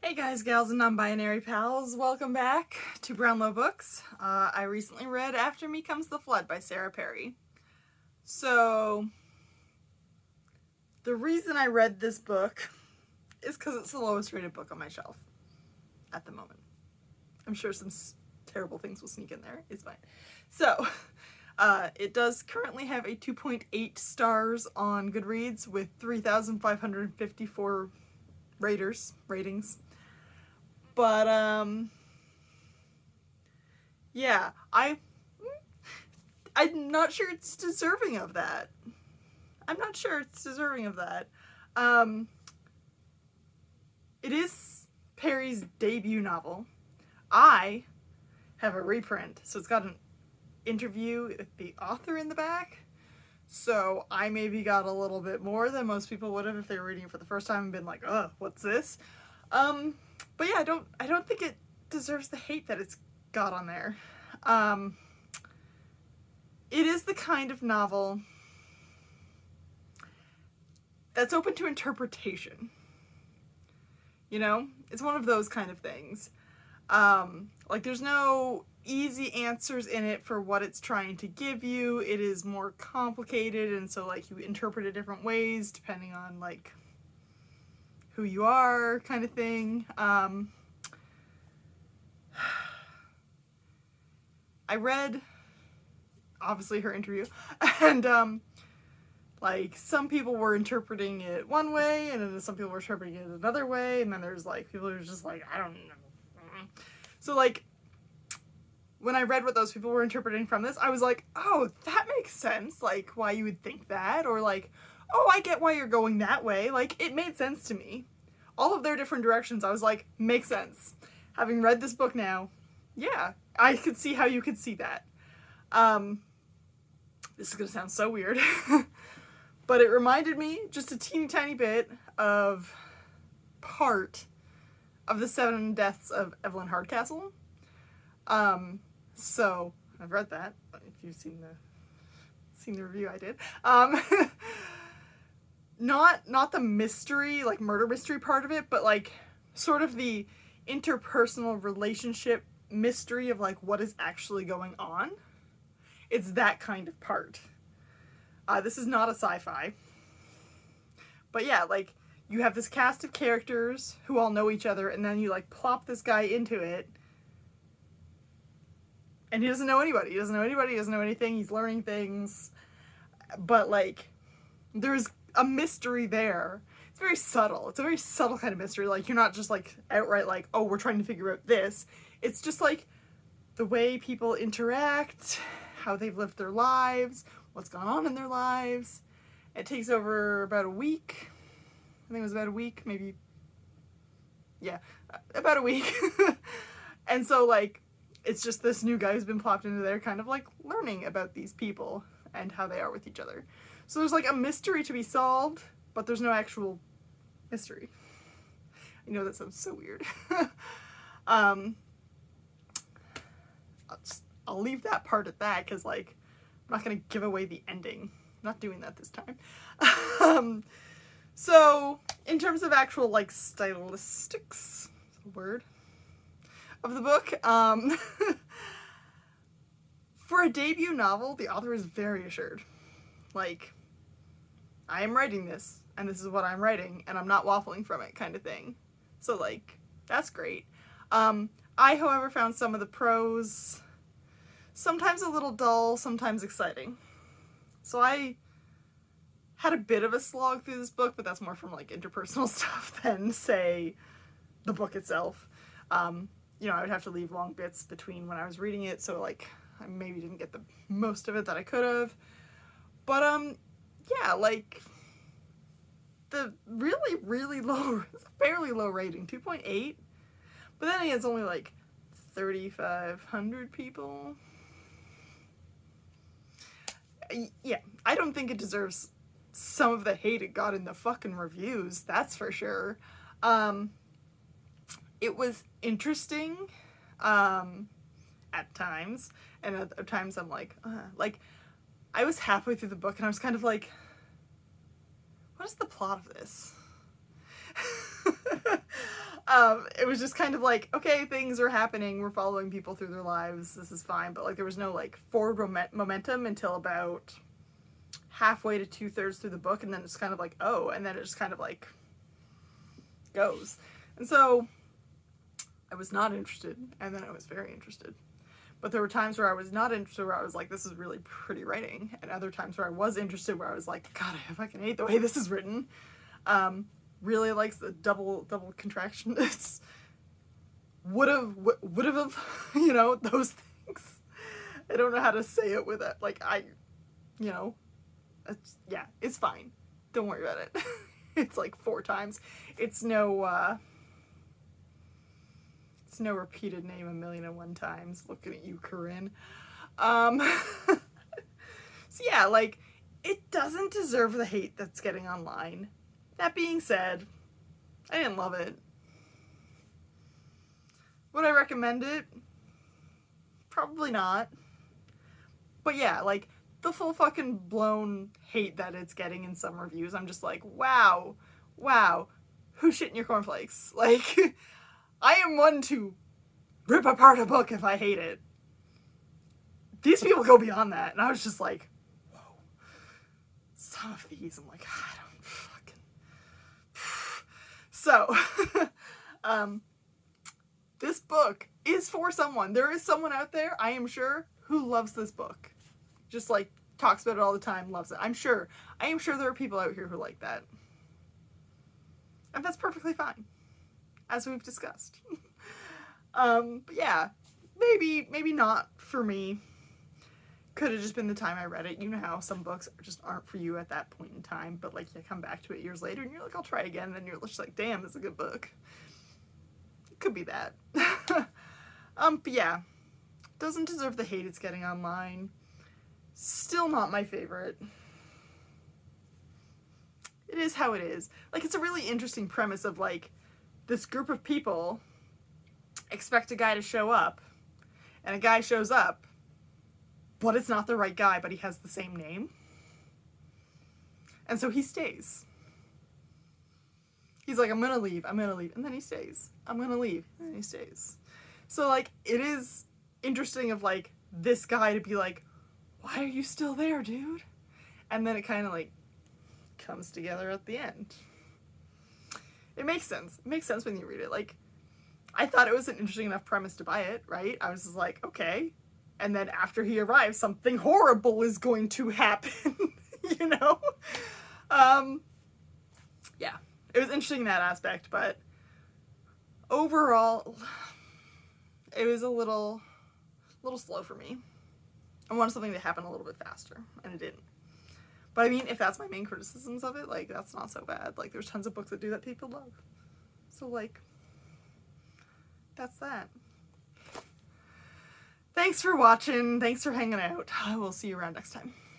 Hey guys, gals, and non-binary pals, welcome back to Brownlow Books. I recently read After Me Comes the Flood by Sarah Perry. So, the reason I read this book is because it's the lowest rated book on my shelf at the moment. I'm sure some terrible things will sneak in there. It's fine. So, it does currently have a 2.8 stars on Goodreads with 3,554 ratings. But, yeah, I'm not sure it's deserving of that. It is Perry's debut novel. I have a reprint, so it's got an interview with the author in the back. So I maybe got a little bit more than most people would have if they were reading it for the first time and been like, "Ugh, what's this?" But yeah, I don't think it deserves the hate that it's got on there. It is the kind of novel that's open to interpretation. You know? It's one of those kind of things. Like, there's no easy answers in it for what it's trying to give you. It is more complicated, and so, like, you interpret it different ways depending on, like, who you are, kind of thing. I read, obviously, her interview, and, like, some people were interpreting it one way, and then some people were interpreting it another way, and then there's, like, people who are just like, I don't know. So, like, when I read what those people were interpreting from this, I was like, oh, that makes sense, like, why you would think that, or, like, oh, I get why you're going that way. Like, it made sense to me. All of their different directions, I was like, makes sense. Having read this book now, yeah, I could see how you could see that. This is gonna sound so weird, but it reminded me just a teeny tiny bit of part of the 7 Deaths of Evelyn Hardcastle. So I've read that. If you've seen the review I did. Not the mystery, like murder mystery part of it, but like sort of the interpersonal relationship mystery of like what is actually going on. It's that kind of part. This is not a sci-fi. But yeah, like, you have this cast of characters who all know each other, and then you like plop this guy into it, and he doesn't know anybody. He doesn't know anything. He's learning things. But like, there's a mystery there. It's very subtle. It's a very subtle kind of mystery. Like, you're not just like outright like, oh, we're trying to figure out this. It's just like the way people interact, how they've lived their lives, what's gone on in their lives. It takes over about a week. I think it was about a week, maybe. Yeah, about a week. And so, like, it's just this new guy who's been plopped into there kind of like learning about these people and how they are with each other. So there's like a mystery to be solved, but there's no actual mystery. I know that sounds so weird. I'll leave that part at that because, like, I'm not going to give away the ending. I'm not doing that this time. So, in terms of actual, like, stylistics, word, of the book, for a debut novel, the author is very assured. Like, I am writing this, and this is what I'm writing, and I'm not waffling from it, kind of thing. So, like, that's great. I, however, found some of the prose sometimes a little dull, sometimes exciting. So I had a bit of a slog through this book, but that's more from like interpersonal stuff than, say, the book itself. You know, I would have to leave long bits between when I was reading it, so like I maybe didn't get the most of it that I could have. But yeah, like the really, really low, fairly low rating, 2.8. But then again, it's only like 3,500 people. Yeah, I don't think it deserves some of the hate it got in the fucking reviews, that's for sure. It was interesting at times, and at other times I'm like, I was halfway through the book and I was kind of like, what is the plot of this? It was just kind of like, okay, things are happening, we're following people through their lives, this is fine, but like there was no like forward momentum until about halfway to 2/3 through the book, and then it's kind of like, oh, and then it just kind of like goes. And so I was not interested, and then I was very interested. But there were times where I was not interested, where I was like, this is really pretty writing, and other times where I was interested, where I was like, God, I fucking hate the way this is written. Really likes the double contraction. It's would've, you know, those things. I don't know how to say it with it. Like, you know, yeah, it's fine. Don't worry about it. It's like 4 times. It's no repeated name 1,000,001 times. Looking at you, Corinne. So yeah, like, it doesn't deserve the hate that's getting online. That being said, I didn't love it. Would I recommend it? Probably not. But yeah, like, the full fucking blown hate that it's getting in some reviews, I'm just like, wow, who's shitting your cornflakes? Like, I am one to rip apart a book if I hate it. These people go beyond that, and I was just like, whoa. Some of these, I'm like, I don't fucking... So, this book is for someone. There is someone out there, I am sure, who loves this book. Just like talks about it all the time, loves it. I am sure there are people out here who like that. And that's perfectly fine, as we've discussed. But yeah, maybe not for me. Could have just been the time I read it. You know how some books just aren't for you at that point in time, but like you come back to it years later and you're like, I'll try again, and then you're just like, damn, it's a good book. It could be that. But yeah, doesn't deserve the hate it's getting online. Still not my favorite. It is how it is. Like, it's a really interesting premise of like, this group of people expect a guy to show up, and a guy shows up, but it's not the right guy, but he has the same name. And so he stays. He's like, I'm gonna leave, and then he stays. I'm gonna leave, and then he stays. So like, it is interesting of like, this guy to be like, why are you still there, dude? And then it kind of like comes together at the end. It makes sense. It makes sense when you read it. Like, I thought it was an interesting enough premise to buy it, right? I was just like, okay. And then after he arrives, something horrible is going to happen, you know? Yeah, it was interesting in that aspect, but overall, it was a little slow for me. I wanted something to happen a little bit faster, and it didn't. But I mean, if that's my main criticisms of it, like, that's not so bad. Like, there's tons of books that do that people love. So, like, that's that. Thanks for watching. Thanks for hanging out. I will see you around next time.